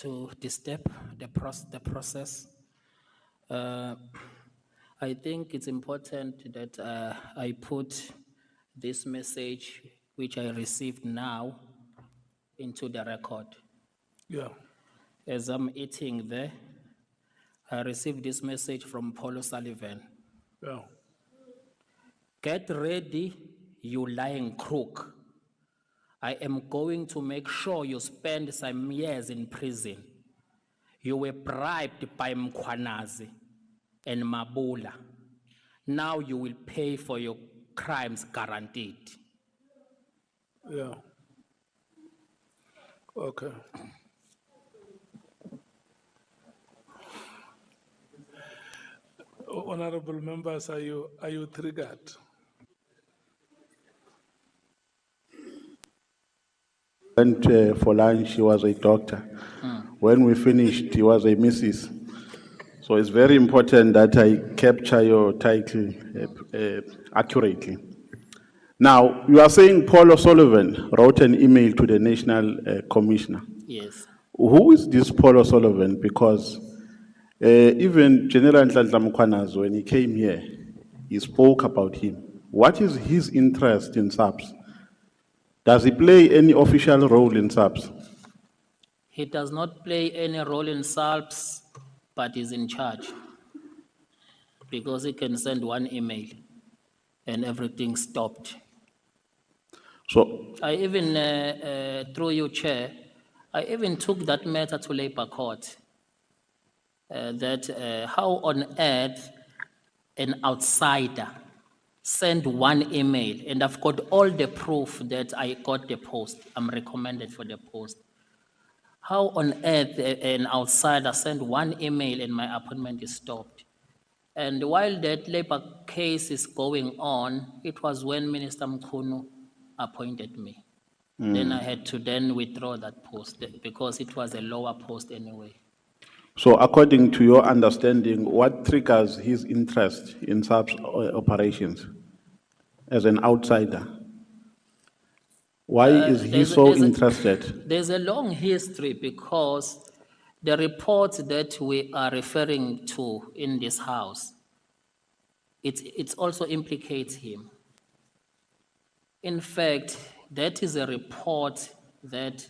to disturb the process. I think it's important that I put this message, which I received now, into the record. Yeah. As I'm eating there, I received this message from Paulo Sullivan. Yeah. Get ready, you lying crook. I am going to make sure you spend some years in prison. You were bribed by Mkhwanazi and Mabula. Now you will pay for your crimes, guaranteed. Yeah. Okay. Honorable members, are you triggered? Went for lunch, he was a doctor. When we finished, he was a Mrs. So it's very important that I capture your title accurately. Now, you are saying Paulo Sullivan wrote an email to the National Commissioner. Yes. Who is this Paulo Sullivan? Because even General Nhlanhla Mkhwanazi, when he came here, he spoke about him. What is his interest in SAPS? Does he play any official role in SAPS? He does not play any role in SAPS, but is in charge. Because he can send one email and everything stopped. So, I even, through you, Chair, I even took that matter to Labour Court. How on earth an outsider send one email, and I've got all the proof that I got the post, I'm recommended for the post. How on earth an outsider send one email and my appointment is stopped? And while that Labour case is going on, it was when Minister Mkhunu appointed me. Then I had to then withdraw that post because it was a lower post anyway. so according to your understanding, what triggers his interest in SAPS operations as an outsider? Why is he so interested? There's a long history because the report that we are referring to in this house, it also implicates him. In fact, that is a report that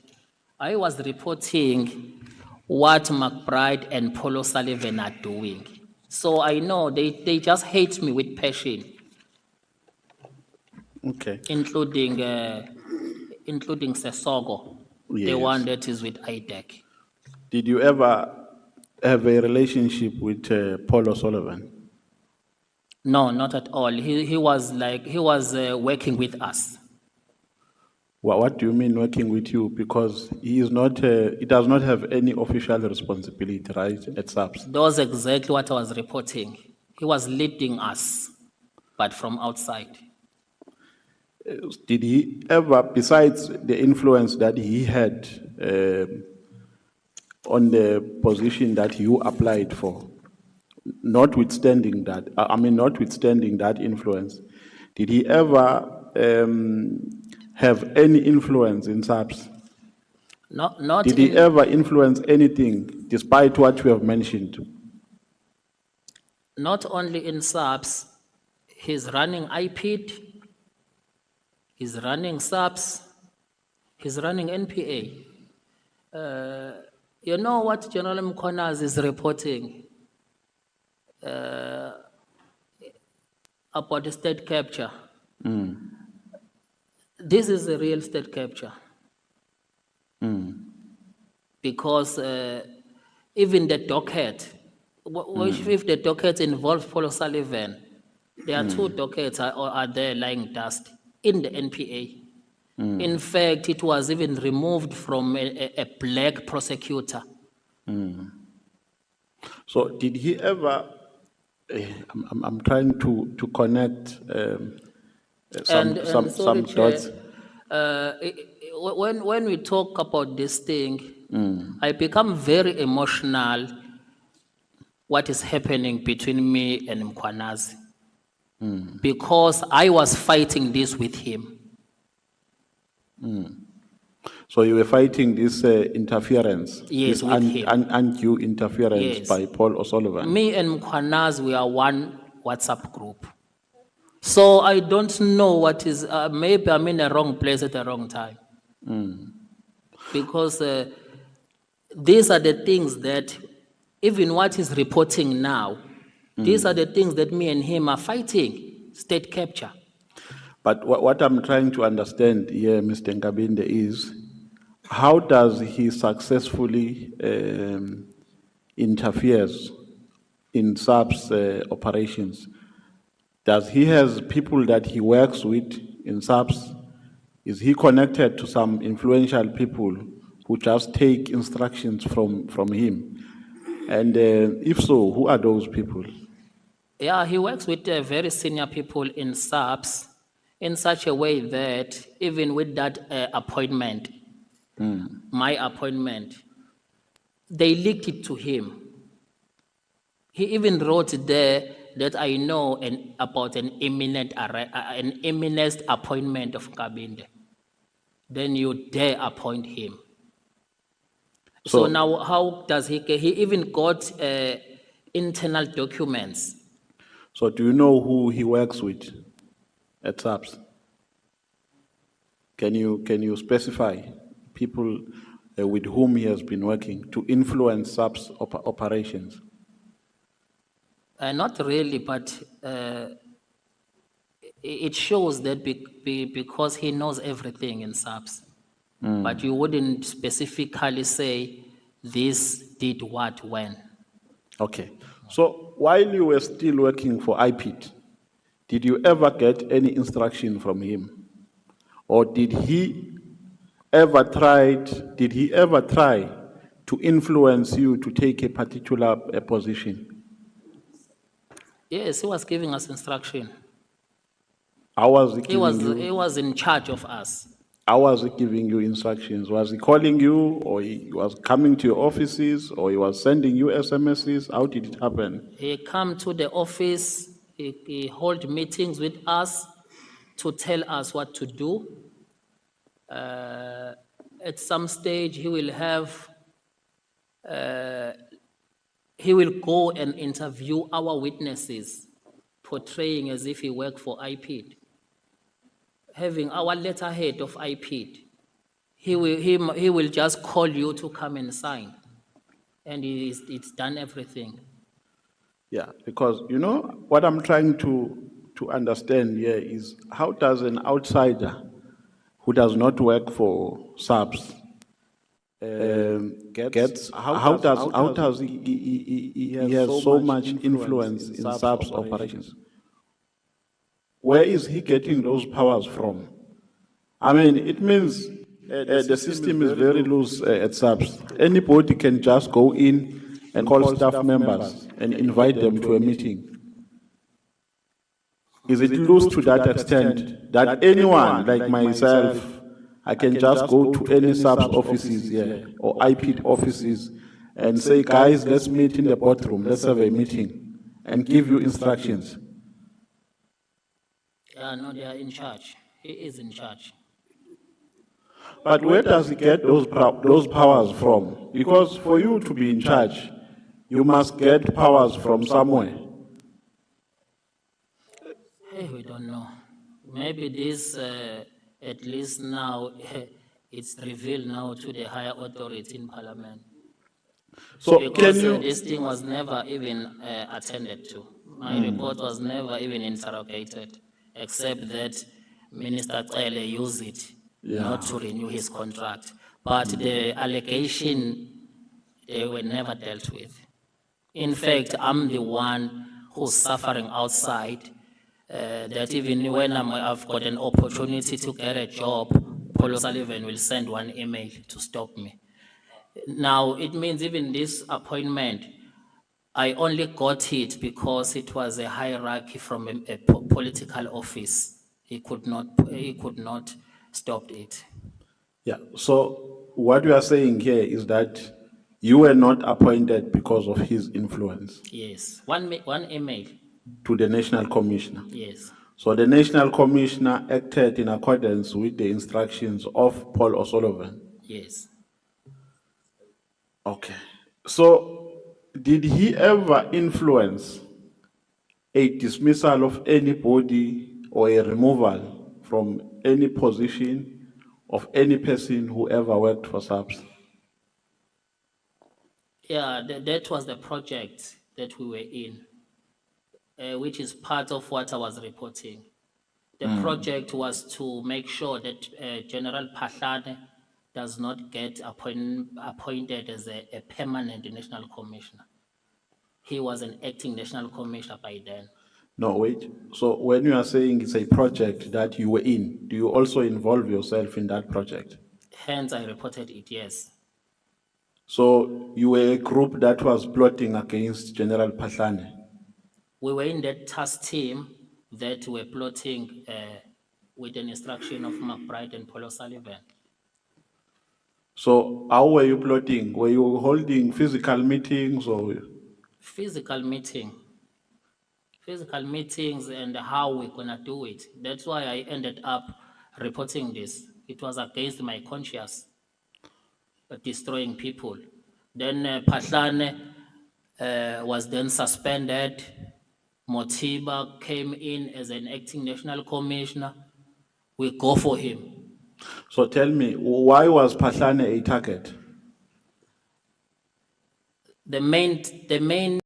I was reporting what McBride and Paulo Sullivan are doing. So I know they just hate me with passion. Okay. Including Sesogo, the Yes. one that is with IDEC. Did you ever have a relationship with Paulo Sullivan? No, not at all. He was working with us. What do you mean working with you? Because he is not, he does not have any official responsibility, right, at SAPS? That was exactly what I was reporting. He was leading us, but from outside. Did he ever, besides the influence that he had on the position that you applied for, notwithstanding that, notwithstanding that influence, did he ever have any influence in SAPS? Did he ever influence anything, despite what you have mentioned? Not only in SAPS, he's running IPID, he's running SAPS, he's running NPA. You know what General Mkhwanazi is reporting about the state capture? This is a real state capture. Because even the docket, if the docket involves Paulo Sullivan, there are two dockets are there lying dust in the NPA. In fact, it was even removed from a black prosecutor. So did he ever, I'm trying to connect some dots. When we talk about this thing, I become very emotional what is happening between me and Mkhwanazi. Because I was fighting this with him. So you were fighting this interference? Yes, this with him. undue interference Yes. by Paul O'Sullivan? Me and Mkhwanazi, we are one WhatsApp group. So I don't know what is, maybe I'm in the wrong place at the wrong time. Because these are the things that, even what he's reporting now, these are the things that me and him are fighting, state capture. But what I'm trying to understand here, Mr. Nkabinde, is how does he successfully interferes in SAPS operations? Does he has people that he works with in SAPS? Is he connected to some influential people who just take instructions from him? And if so, who are those people? Yeah, he works with very senior people in SAPS in such a way that even with that appointment, my appointment, they leaked it to him. He even wrote there that I know about an imminent appointment of Nkabinde. Then you dare appoint him. So now how does he even got internal documents. So do you know who he works with at SAPS? Can you specify people with whom he has been working to influence SAPS operations? Not really, but it shows that because he knows everything in SAPS. But you wouldn't specifically say this did what when. Okay. So while you were still working for IPID, did you ever get any instruction from him? Or did he ever try to influence you to take a particular position? Yes, he was giving us instruction. How was he He giving you? he was in charge of us. How was he giving you instructions? Was he calling you, or he was coming to your offices, or he was sending you SMSs? How did it happen? He come to the office, he hold meetings with us to tell us what to do. At some stage, he will go and interview our witnesses, portraying as if he worked for IPID. Having our letterhead of IPID, he will just call you to come and sign, and it's done everything. Yeah, because you know what I'm trying to understand here is how does an outsider who does not work for SAPS how does he has so much influence in SAPS operations? Where is he getting those powers from? I mean, it means the system is very loose at SAPS. Anybody can just go in and call staff members and invite them to a meeting. Is it loose to that extent that anyone like myself, I can just go to any SAPS offices here or IPID offices and say, guys, let's meet in the boardroom, let's have a meeting, and give you instructions? Yeah, no, they are in charge. He is in charge. But where does he get those powers from? Because for you to be in charge, you must get powers from somewhere. Hey, we don't know. Maybe this, at least now, it's revealed now to the higher authority in Parliament. So Because can you? this thing was never even attended to. My report was never even interrogated, except that Minister Lt-Gen used it not to renew his contract. But the allegation, they were never dealt with. In fact, I'm the one who's suffering outside, that even when I've got an opportunity to get a job, Paul Sullivan will send one email to stop me. Now, it means even this appointment, I only got it because it was a hierarchy from a political office. He could not stop it. Yeah. So what you are saying here is that you were not appointed because of his influence Yes, one email. to the National Commissioner. Yes, So the National Commissioner acted in accordance with the instructions of Paul O'Sullivan. Yes. Okay. So, did he ever influence a dismissal of anybody or a removal from any position of any person who ever worked for SAPS? Yeah, that was the project that we were in, which is part of what I was reporting. The project was to make sure that General Pahlane does not get appointed as a permanent national commissioner. He was an acting national commissioner by then. No, wait. So, when you are saying it's a project that you were in, do you also involve yourself in that project? Hence, I reported it, yes. So, you were a group that was plotting against General Pahlane. We were in that task team that were plotting with an instruction of McBride and Paulo Sullivan. So, how were you plotting? Were you holding physical meetings or? Physical meetings and how we're gonna do it. That's why I ended up reporting this. It was against my conscience, destroying people. Then Pahlane was then suspended. Motiba came in as an acting national commissioner. We go for him. So, tell me, why was Pahlane a target? The main